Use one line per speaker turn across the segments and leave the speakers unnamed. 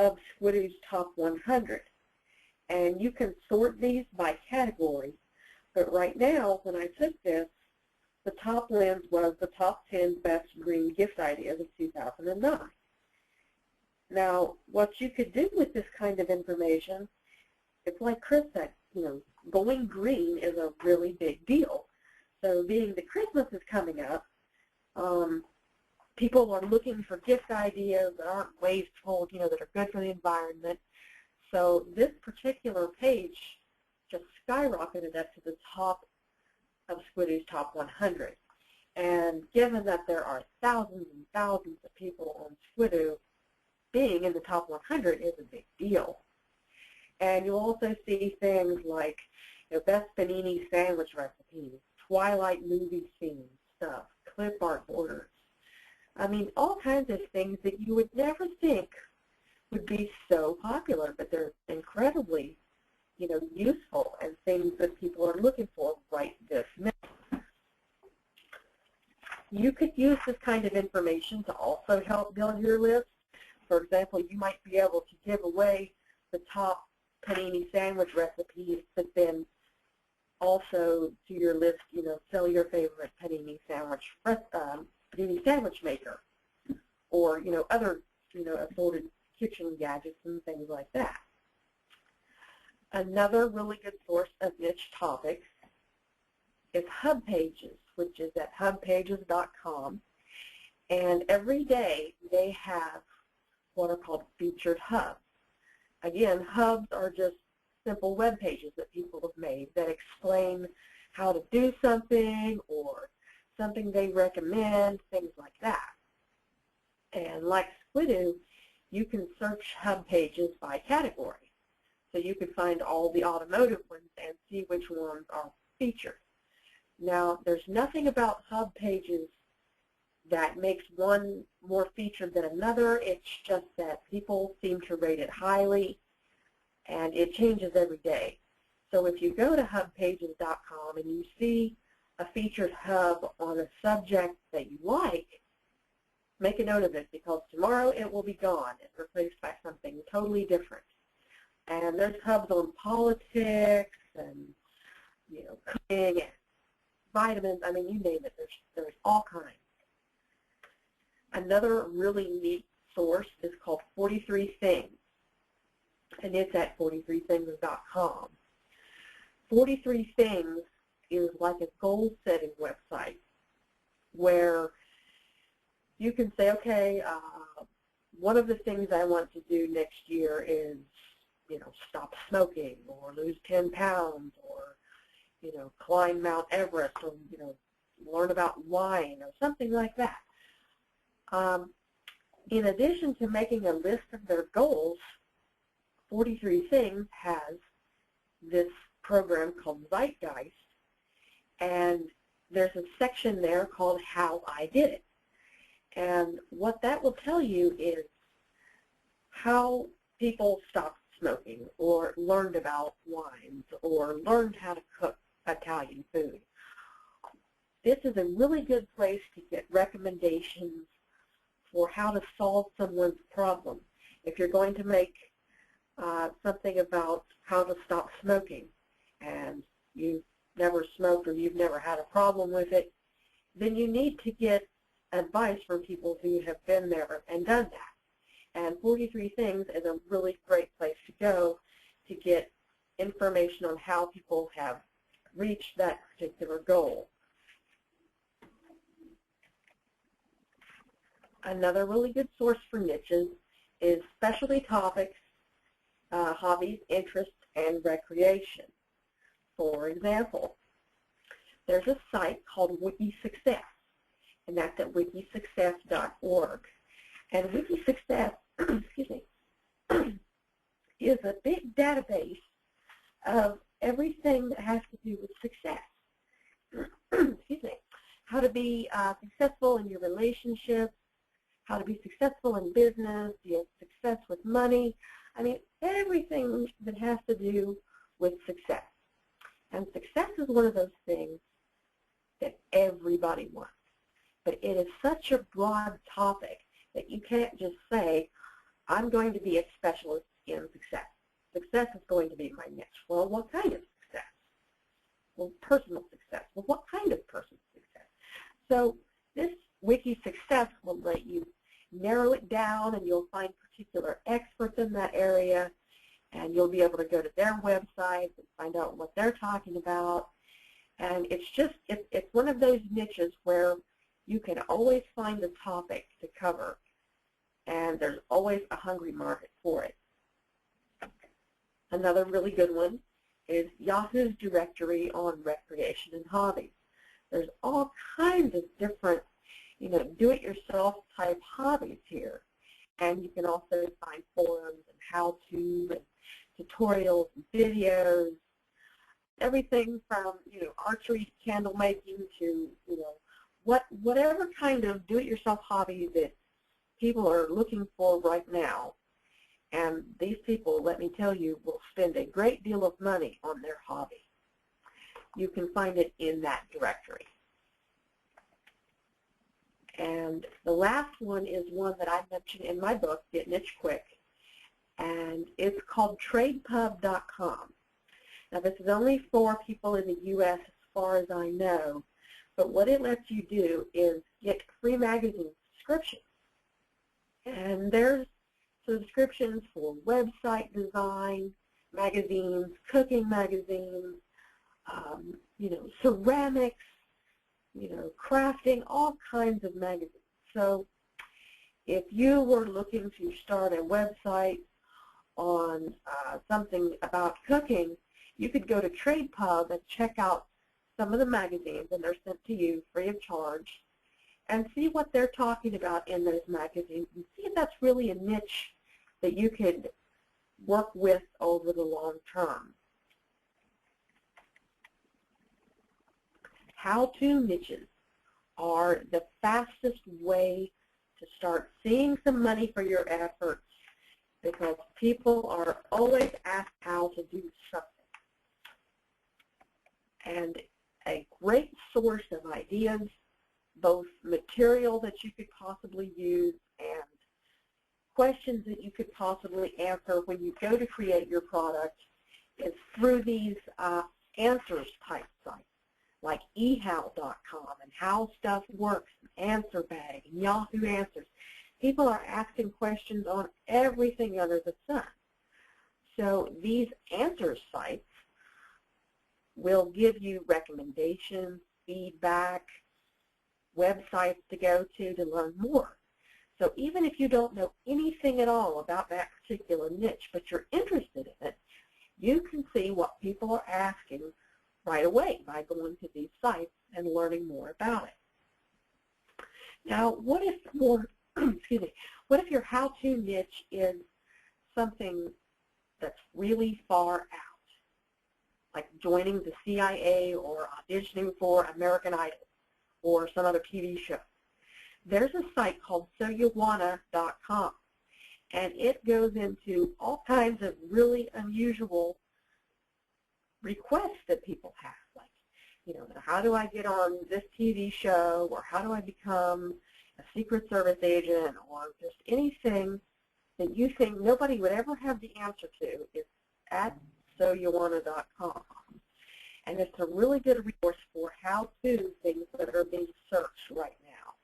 of Squidoo's top 100. And you can sort these by category. But right now, when I took this, the top lens was the top 10 best green gift ideas of 2009. Now, what you could do with this kind of information, it's like Chris said, going green is a really big deal. So being that Christmas is coming up, people are looking for gift ideas that aren't wasteful, that are good for the environment. So this particular page just skyrocketed up to the top of Squidoo's top 100. And given that there are thousands and thousands of people on Squidoo, being in the top 100 is a big deal. And you'll also see things like best panini sandwich recipes, Twilight movie scene stuff, clip art borders. I mean, all kinds of things that you would never think would be so popular, but they're incredibly, useful and things that people are looking for right this minute. You could use this kind of information to also help build your list. For example, you might be able to give away the top panini sandwich recipes, but then also to your list, sell your favorite panini sandwich maker, or other assorted kitchen gadgets and things like that. Another really good source of niche topics is Hub Pages, which is at hubpages.com, and every day they have what are called featured hubs. Again, hubs are just simple web pages that people have made that explain how to do something or something they recommend, things like that. And like Squidoo, you can search hub pages by category. So you can find all the automotive ones and see which ones are featured. Now, there's nothing about hub pages that makes one more featured than another. It's just that people seem to rate it highly, and it changes every day. So if you go to hubpages.com and you see a featured hub on a subject that you like, make a note of it, because tomorrow it will be gone and replaced by something totally different. And there's hubs on politics and cooking and vitamins. I mean, you name it. There's all kinds. Another really neat source is called 43 Things, and it's at 43things.com. 43 Things is like a goal-setting website where you can say, okay, one of the things I want to do next year is, stop smoking, or lose 10 pounds, or, climb Mount Everest, or, learn about wine, or something like that. In addition to making a list of their goals, 43 Things has this program called Zeitgeist, and there's a section there called How I Did It. And what that will tell you is how people stopped smoking, or learned about wines, or learned how to cook Italian food. This is a really good place to get recommendations for how to solve someone's problem. If you're going to make something about how to stop smoking, and you've never smoked or you've never had a problem with it, then you need to get advice from people who have been there and done that. And 43 Things is a really great place to go to get information on how people have reached that particular goal. Another really good source for niches is specialty topics, hobbies, interests, and recreation. For example, there's a site called WikiSuccess, and that's at wikisuccess.org. And WikiSuccess, excuse me, is a big database of everything that has to do with success. Excuse me. How to be successful in your relationships, how to be successful in business, success with money. I mean, everything that has to do with success. And success is one of those things that everybody wants. But it is such a broad topic that you can't just say, I'm going to be a specialist in success. Success is going to be my niche. Well, what kind of success? Well, personal success. Well, what kind of personal success? So this wiki success will let you narrow it down, and you'll find particular experts in that area, and you'll be able to go to their website and find out what they're talking about. And it's one of those niches where you can always find a topic to cover, and there's always a hungry market for it. Another really good one is Yahoo's directory on recreation and hobbies. There's all kinds of different, do-it-yourself type hobbies here. And you can also find forums and how-to and tutorials and videos, everything from, archery, candle making to, whatever kind of do-it-yourself hobby that people are looking for right now. And these people, let me tell you, will spend a great deal of money on their hobby. You can find it in that directory. And the last one is one that I mentioned in my book, Get Niche Quick, and it's called TradePub.com. Now, this is only for people in the U.S. as far as I know, but what it lets you do is get free magazine subscriptions. And there's subscriptions for website design magazines, cooking magazines, ceramics, crafting, all kinds of magazines. So if you were looking to start a website on something about cooking, you could go to TradePub and check out some of the magazines, and they're sent to you free of charge, and see what they're talking about in those magazines and see if that's really a niche that you could work with over the long term. How-to niches are the fastest way to start seeing some money for your efforts, because people are always asked how to do something. And a great source of ideas, both material that you could possibly use and questions that you could possibly answer when you go to create your product, is through these answers type sites like ehow.com and How Stuff Works, and AnswerBag, and Yahoo Answers. People are asking questions on everything under the sun. So these answers sites will give you recommendations, feedback, websites to go to learn more. So even if you don't know anything at all about that particular niche, but you're interested in it, you can see what people are asking right away by going to these sites and learning more about it. Now, what if what if your how-to niche is something that's really far out, like joining the CIA or auditioning for American Idol or some other TV show? There's a site called soyouwanna.com, and it goes into all kinds of really unusual requests that people have, like, how do I get on this TV show, or how do I become a Secret Service agent, or just anything that you think nobody would ever have the answer to is at soyouwanna.com. And it's a really good resource for how-to things that are being searched right now.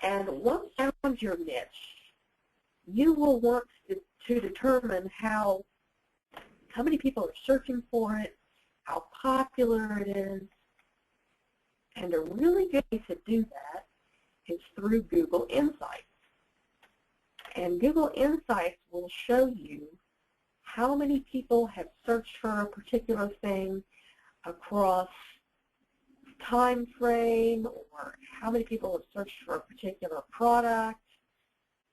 And once you find your niche, you will want to determine how many people are searching for it, how popular it is. And a really good way to do that is through Google Insights. And Google Insights will show you how many people have searched for a particular thing across time frame, or how many people have searched for a particular product,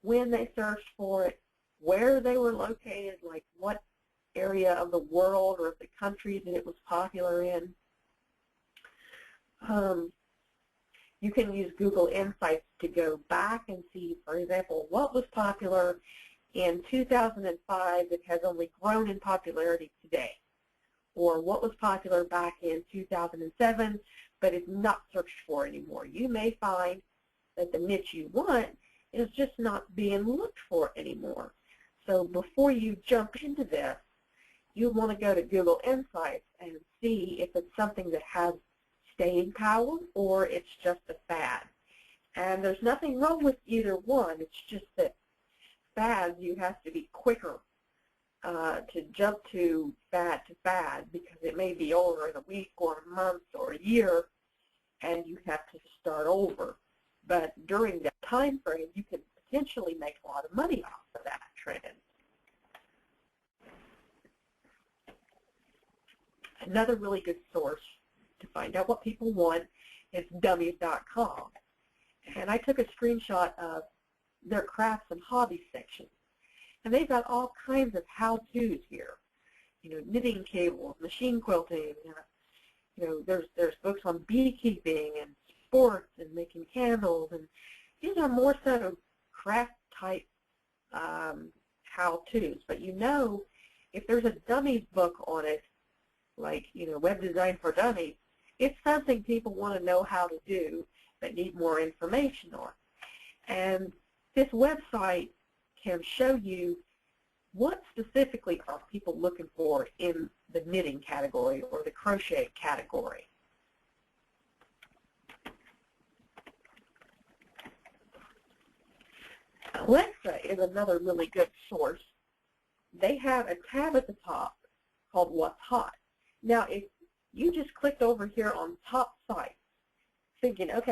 when they searched for it, where they were located, like what area of the world or of the country that it was popular in. You can use Google Insights to go back and see, for example, what was popular in 2005 that has only grown in popularity today, or what was popular back in 2007 but is not searched for anymore. You may find that the niche you want is just not being looked for anymore. So before you jump into this, you want to go to Google Insights and see if it's something that has staying power or it's just a fad. And there's nothing wrong with either one. It's just that fads, you have to be quicker to jump to fad because it may be over in a week or a month or a year, and you have to start over. But during that time frame, you can potentially make a lot of money off of that trend. Another really good source to find out what people want is dummies.com. And I took a screenshot of their crafts and hobbies section. And they've got all kinds of how-tos here. You know, knitting cables, machine quilting, you know, there's books on beekeeping and sports and making candles, and these are more so craft type how-tos. But you know, if there's a dummies book on it, like, you know, web design for dummies, it's something people want to know how to do but need more information on. And this website can show you what specifically are people looking for in the knitting category or the crochet category. Alexa is another really good source. They have a tab at the top called What's Hot. Now, if you just clicked over here on top site, thinking, okay,